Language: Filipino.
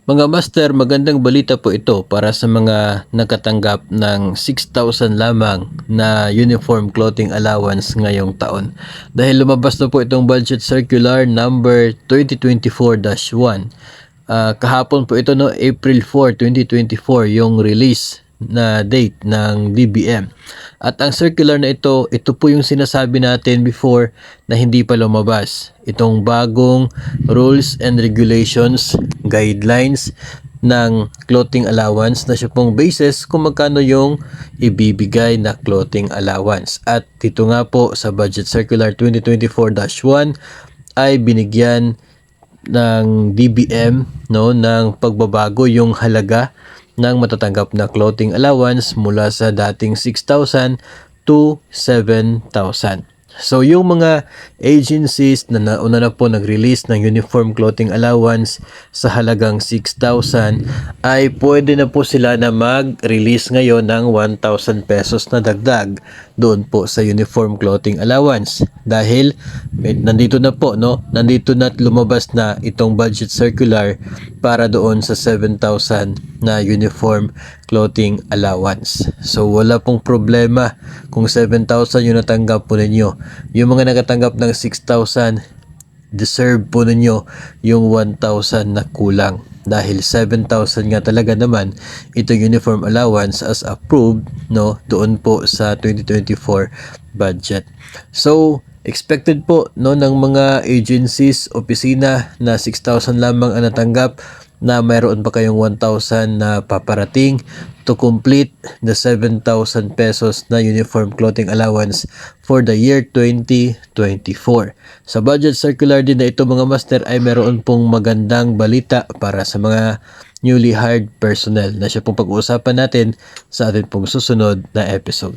Mga master, magandang balita po ito para sa mga nakatanggap ng 6,000 lamang na uniform clothing allowance ngayong taon. Dahil lumabas na po itong budget circular number 2024-1. Kahapon po ito, no, April 4, 2024 yung release na date ng DBM. At ang circular na ito po yung sinasabi natin before na hindi pa lumabas. Itong bagong rules and regulations, guidelines ng clothing allowance na siya pong basis kung magkano yung ibibigay na clothing allowance. At dito nga po sa Budget Circular 2024-1 ay binigyan ng DBM, no, ng pagbabago yung halaga ng matatanggap na clothing allowance mula sa dating 6,000 to 7,000. So yung mga agencies na nauna na po nag-release ng uniform clothing allowance sa halagang 6,000 ay pwede na po sila na mag-release ngayon ng 1,000 pesos na dagdag doon po sa uniform clothing allowance. Dahil nandito na po, no? Nandito na at lumabas na itong budget circular para doon sa 7,000 na uniform clothing allowance. So wala pong problema kung 7,000 yung natanggap po ninyo. Yung mga nakatanggap ng 6,000, deserve po ninyo yung 1,000 na kulang. Dahil 7,000 nga talaga naman itong uniform allowance as approved, no, doon po sa 2024 budget. So expected po, no, ng mga agencies, opisina na 6,000 lamang ang natanggap, na mayroon pa kayong 1,000 na paparating to complete the 7,000 pesos na uniform clothing allowance for the year 2024. Sa budget circular din na ito, mga master, ay meron pong magandang balita para sa mga newly hired personnel na siya pong pag-uusapan natin sa atin pong susunod na episode.